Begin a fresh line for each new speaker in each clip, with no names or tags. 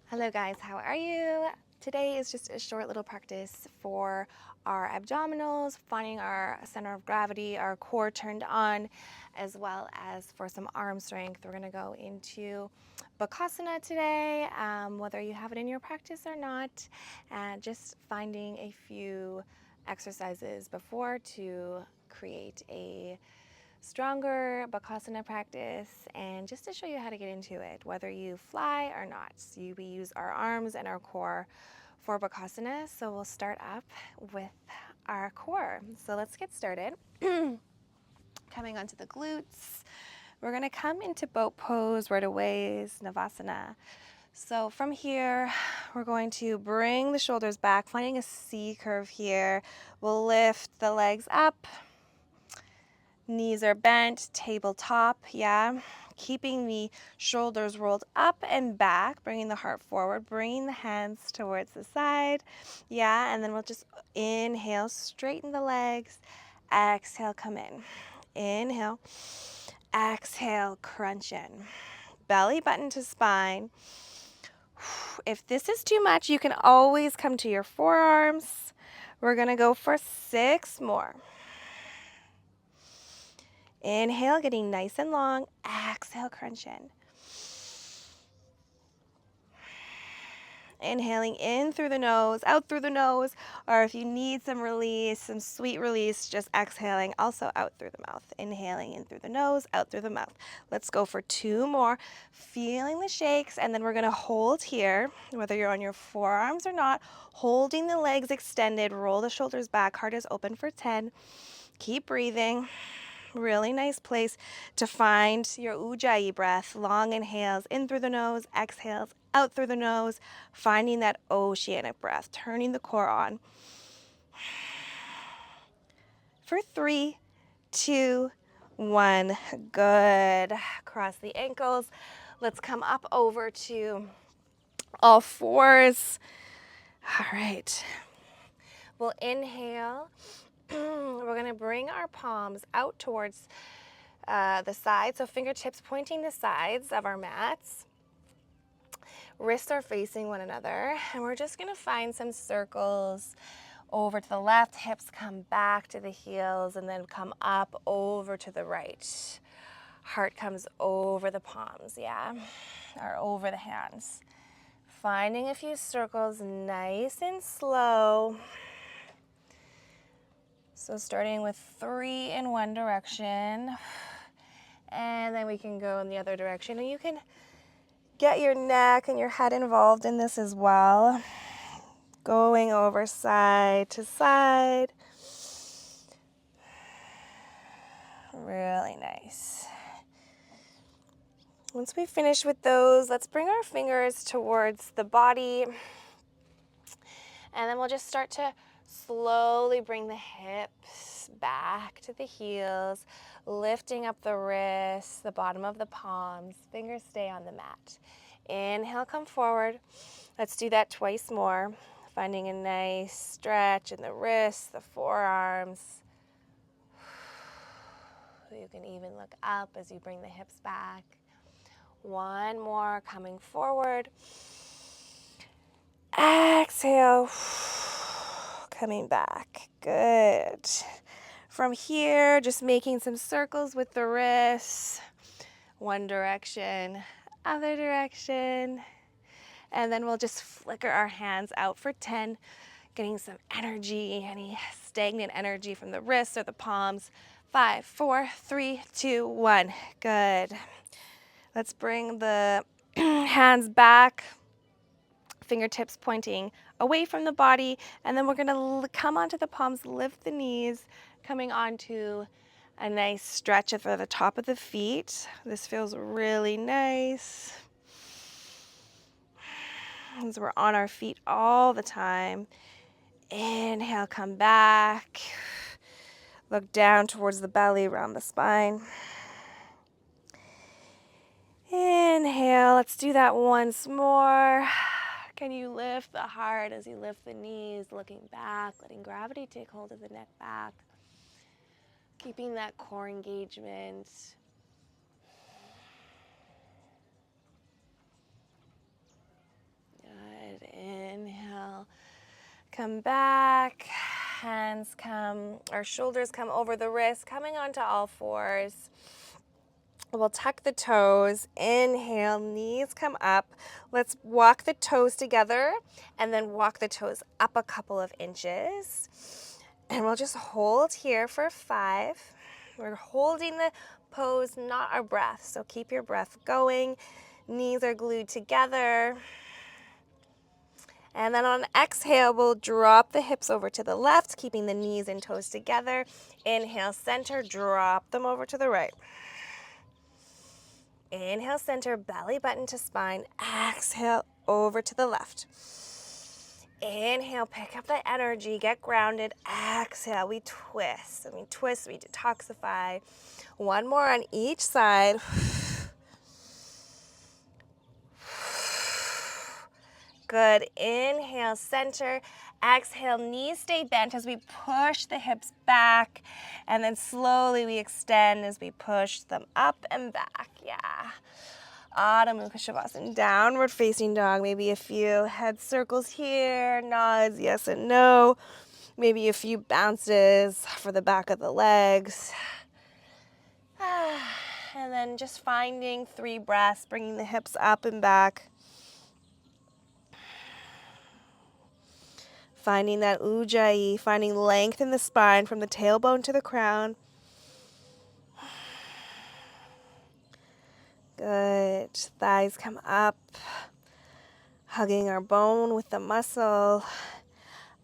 Hello guys, how are you? Today is just a short little practice for our abdominals, finding our center of gravity, our core turned on, as well as for some arm strength. We're gonna go into Bakasana today, whether you have it in your practice or not, and just finding a few exercises before to create a stronger Bakasana practice, and just to show you how to get into it, whether you fly or not. So we use our arms and our core for Bakasana. So we'll start up with our core. So let's get started. Coming onto the glutes. We're going to come into boat pose right away, Navasana. So from here, we're going to bring the shoulders back, finding a C curve here. We'll lift the legs up. Knees are bent, tabletop, yeah. Keeping the shoulders rolled up and back, bringing the heart forward, bringing the hands towards the side, yeah. And then we'll just inhale, straighten the legs, exhale, come in. Inhale, exhale, crunch in. Belly button to spine. If this is too much, you can always come to your forearms. We're gonna go for 6 more. Inhale, getting nice and long. Exhale, crunch in. Inhaling in through the nose, out through the nose, or if you need some release, some sweet release, just exhaling also out through the mouth. Inhaling in through the nose, out through the mouth. Let's go for 2 more. Feeling the shakes, and then we're gonna hold here, whether you're on your forearms or not, holding the legs extended, roll the shoulders back, heart is open for 10. Keep breathing. Really nice place to find your Ujjayi breath. Long inhales in through the nose, exhales out through the nose, finding that oceanic breath, turning the core on. For 3, 2, 1. Good. Cross the ankles. Let's come up over to all fours. All right. We'll inhale. We're going to bring our palms out towards the sides, so fingertips pointing the sides of our mats. Wrists are facing one another, and we're just going to find some circles over to the left. Hips come back to the heels, and then come up over to the right. Heart comes over the palms, yeah, or over the hands. Finding a few circles, nice and slow. So starting with 3 in one direction, and then we can go in the other direction. And you can get your neck and your head involved in this as well. Going over side to side. Really nice. Once we finish with those, let's bring our fingers towards the body. And then we'll just start to slowly bring the hips back to the heels, lifting up the wrists, the bottom of the palms. Fingers stay on the mat. Inhale, come forward. Let's do that twice more. Finding a nice stretch in the wrists, the forearms. You can even look up as you bring the hips back. 1 more, coming forward. Exhale, coming back. Good. From here, just making some circles with the wrists. One direction, other direction. And then we'll just flicker our hands out for 10, getting some energy, any stagnant energy from the wrists or the palms. 5, 4, 3, 2, 1. Good. Let's bring the hands back. Fingertips pointing away from the body, and then we're going to come onto the palms, lift the knees, coming onto a nice stretch for the top of the feet. This feels really nice, as we're on our feet all the time. Inhale, come back. Look down towards the belly, around the spine. Inhale, let's do that once more. Can you lift the heart as you lift the knees, looking back, letting gravity take hold of the neck back, keeping that core engagement. Come back, hands come, our shoulders come over the wrist, coming onto all fours. We'll tuck the toes, inhale, knees come up. Let's walk the toes together and then walk the toes up a couple of inches. And we'll just hold here for 5. We're holding the pose, not our breath. So keep your breath going. Knees are glued together. And then on exhale, we'll drop the hips over to the left, keeping the knees and toes together. Inhale, center, drop them over to the right. Inhale, center, belly button to spine. Exhale, over to the left. Inhale, pick up the energy, get grounded. Exhale, we twist. We detoxify. One more on each side. Good. Inhale, center. Exhale, knees stay bent as we push the hips back. And then slowly we extend as we push them up and back. Yeah. Adho Mukha Shavasana, downward facing dog. Maybe a few head circles here, nods, yes and no. Maybe a few bounces for the back of the legs. And then just finding 3 breaths, bringing the hips up and back. Finding that ujjayi, finding length in the spine from the tailbone to the crown. Good. Thighs come up, hugging our bone with the muscle.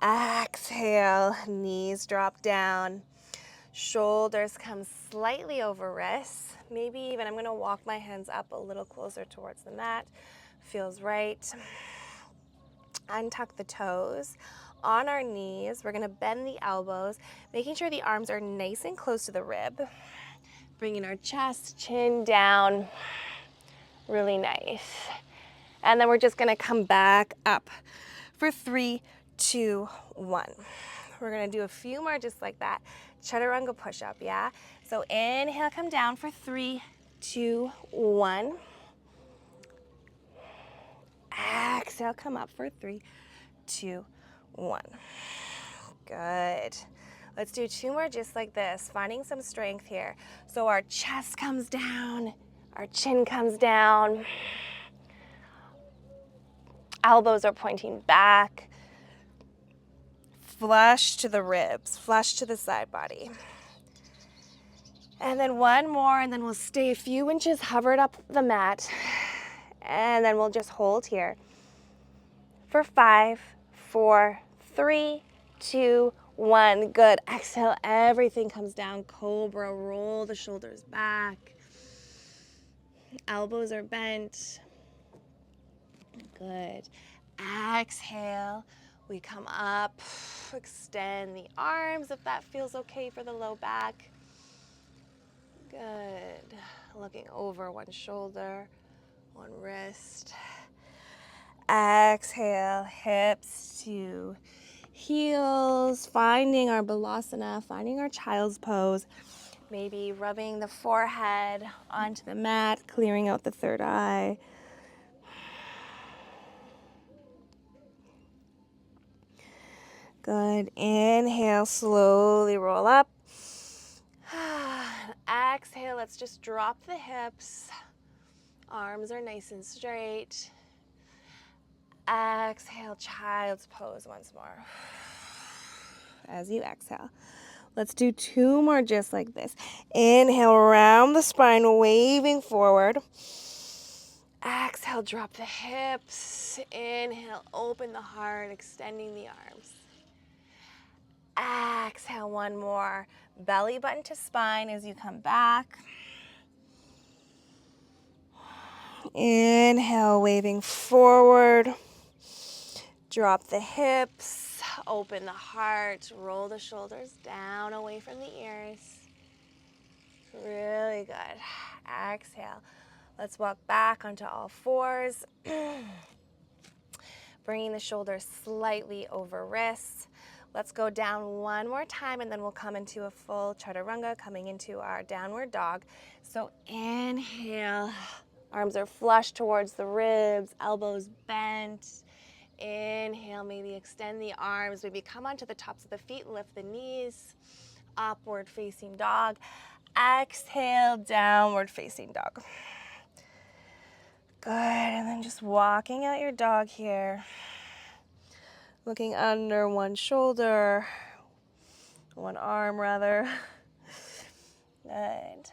Exhale, knees drop down. Shoulders come slightly over wrists. Maybe even I'm going to walk my hands up a little closer towards the mat. Feels right. Untuck the toes. On our knees, we're going to bend the elbows, making sure the arms are nice and close to the rib. Bringing our chest, chin down. Really nice. And then we're just going to come back up for 3, 2, 1. We're going to do a few more just like that. Chaturanga push-up, yeah? So inhale, come down for 3, 2, 1. Exhale, come up for 3, 2, 1. Good. Let's do 2 more just like this, finding some strength here. So our chest comes down, our chin comes down. Elbows are pointing back. Flush to the ribs, flush to the side body. And then 1 more, and then we'll stay a few inches hovered up the mat. And then we'll just hold here for 5, 4, 3, 2, 1. Good. Exhale, everything comes down. Cobra, roll the shoulders back. Elbows are bent. Good. Exhale, we come up, extend the arms if that feels okay for the low back. Good. Looking over one shoulder, one wrist. Exhale, hips to heels, finding our Bakasana, finding our child's pose. Maybe rubbing the forehead onto the mat, clearing out the third eye. Good. Inhale, slowly roll up. Exhale, let's just drop the hips. Arms are nice and straight. Exhale, child's pose once more. As you exhale. Let's do 2 more just like this. Inhale, round the spine, waving forward. Exhale, drop the hips. Inhale, open the heart, extending the arms. Exhale, 1 more. Belly button to spine as you come back. Inhale, waving forward. Drop the hips, open the heart, roll the shoulders down away from the ears. Really good. Exhale. Let's walk back onto all fours. Bringing the shoulders slightly over wrists. Let's go down 1 more time, and then we'll come into a full chaturanga, coming into our downward dog. So inhale, arms are flush towards the ribs, elbows bent. Inhale, maybe extend the arms, maybe come onto the tops of the feet, lift the knees, upward facing dog. Exhale, downward facing dog. Good, and then just walking out your dog here. Looking under one shoulder, one arm rather. Good.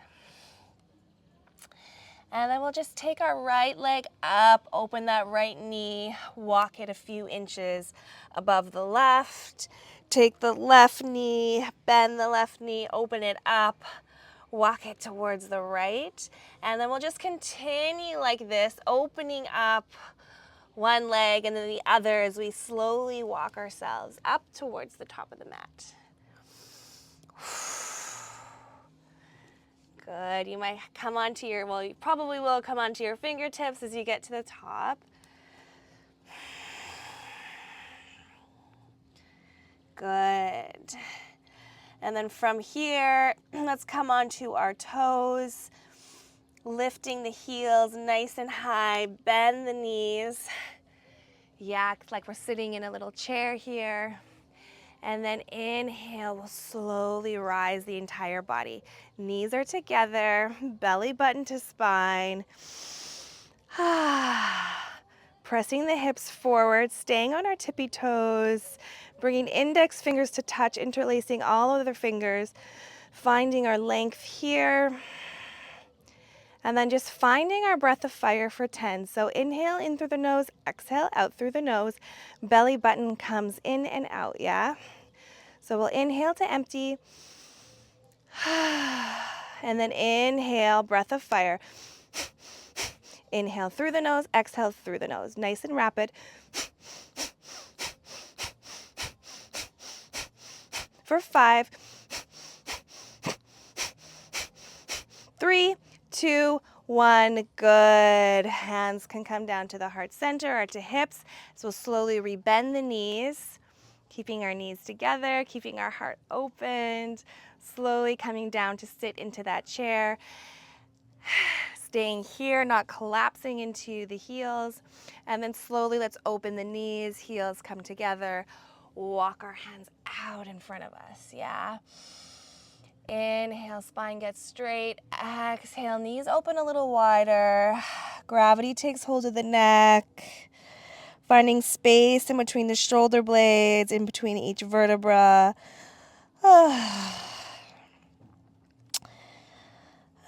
And then we'll just take our right leg up, open that right knee, walk it a few inches above the left. Take the left knee, bend the left knee, open it up, walk it towards the right. And then we'll just continue like this, opening up one leg and then the other as we slowly walk ourselves up towards the top of the mat. Good. You might come onto your, well, you probably will come onto your fingertips as you get to the top. Good. And then from here, let's come onto our toes, lifting the heels nice and high, bend the knees. Yak, like we're sitting in a little chair here. And then inhale, we'll slowly rise the entire body. Knees are together, belly button to spine. Pressing the hips forward, staying on our tippy toes, bringing index fingers to touch, interlacing all of the fingers, finding our length here. And then just finding our breath of fire for 10. So inhale in through the nose, exhale out through the nose. Belly button comes in and out, yeah? So we'll inhale to empty. And then inhale, breath of fire. Inhale through the nose, exhale through the nose. Nice and rapid. For 5, 3, 2, 1. Good. Hands can come down to the heart center or to hips. So we'll slowly rebend the knees, keeping our knees together, keeping our heart opened, slowly coming down to sit into that chair. Staying here, not collapsing into the heels. And then slowly let's open the knees, heels come together. Walk our hands out in front of us, yeah? Inhale, spine gets straight. Exhale, knees open a little wider. Gravity takes hold of the neck. Finding space in between the shoulder blades, in between each vertebra.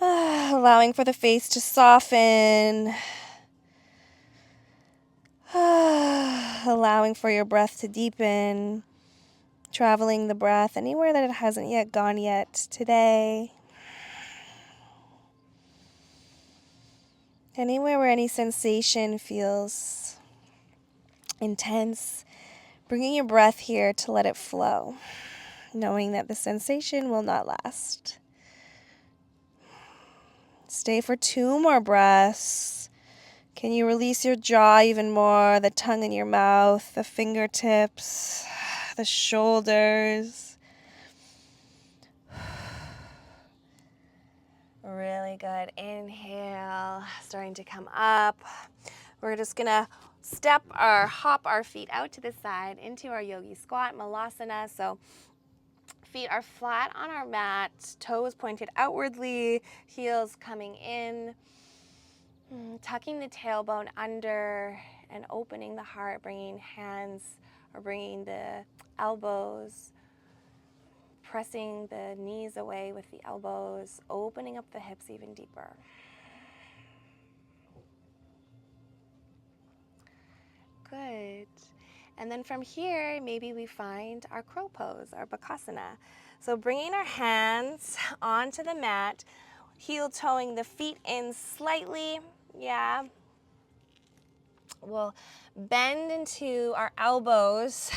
Allowing for the face to soften. Allowing for your breath to deepen. Traveling the breath anywhere that it hasn't yet gone yet today. Anywhere where any sensation feels intense, bringing your breath here to let it flow, knowing that the sensation will not last. Stay for 2 more breaths. Can you release your jaw even more, the tongue in your mouth, the fingertips, the shoulders? Really good. Inhale, starting to come up. We're just gonna hop our feet out to the side into our yogi squat, malasana. So feet are flat on our mat, toes pointed outwardly, heels coming in, tucking the tailbone under and opening the heart, bringing hands or bringing the elbows, pressing the knees away with the elbows, opening up the hips even deeper. Good. And then from here, maybe we find our crow pose, our Bakasana. So bringing our hands onto the mat, heel toeing the feet in slightly, yeah. We'll bend into our elbows,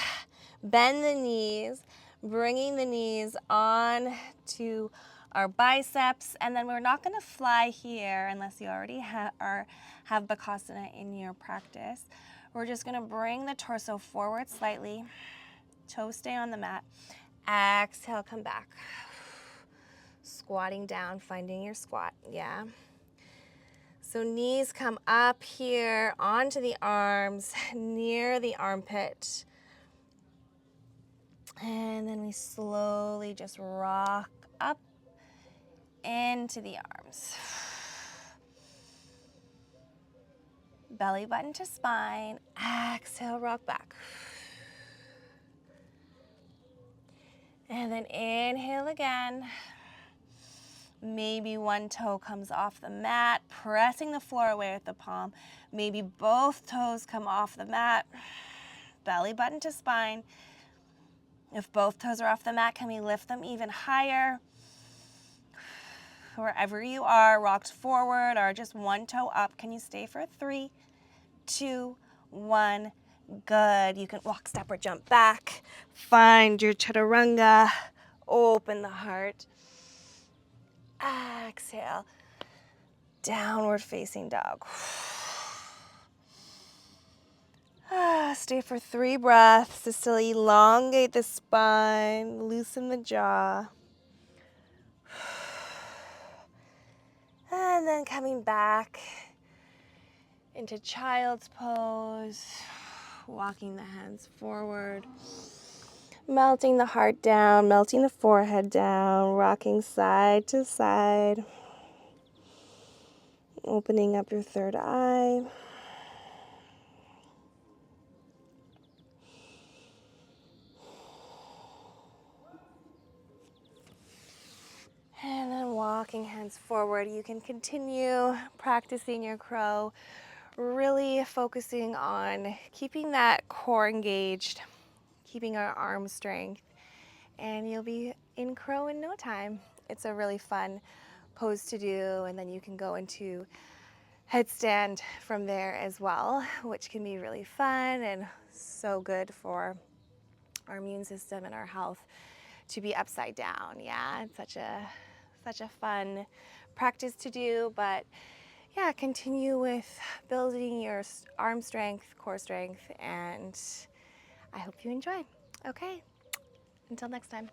bend the knees, bringing the knees on to our biceps, and then we're not gonna fly here unless you already have Bakasana in your practice. We're just gonna bring the torso forward slightly, toes stay on the mat. Exhale, come back. Squatting down, finding your squat, yeah. So So knees come up here onto the arms, near the armpit. And then we slowly just rock up into the arms. Belly button to spine. Exhale, rock back. And then inhale again. Maybe one toe comes off the mat, pressing the floor away with the palm. Maybe both toes come off the mat. Belly button to spine. If both toes are off the mat, can we lift them even higher? Wherever you are, rocked forward or just one toe up. Can you stay for 3, 2, 1? Good. You can walk, step, or jump back. Find your chaturanga. Open the heart. Exhale. Downward facing dog. Stay for 3 breaths to still elongate the spine, loosen the jaw. And then coming back into child's pose, walking the hands forward, melting the heart down, melting the forehead down, rocking side to side, opening up your third eye. And then walking hands forward. You can continue practicing your crow, really focusing on keeping that core engaged, keeping our arm strength, and you'll be in crow in no time. It's a really fun pose to do, and then you can go into headstand from there as well, which can be really fun and so good for our immune system and our health to be upside down. Yeah, it's such a fun practice to do, but yeah, continue with building your arm strength, core strength, and I hope you enjoy. Okay, until next time.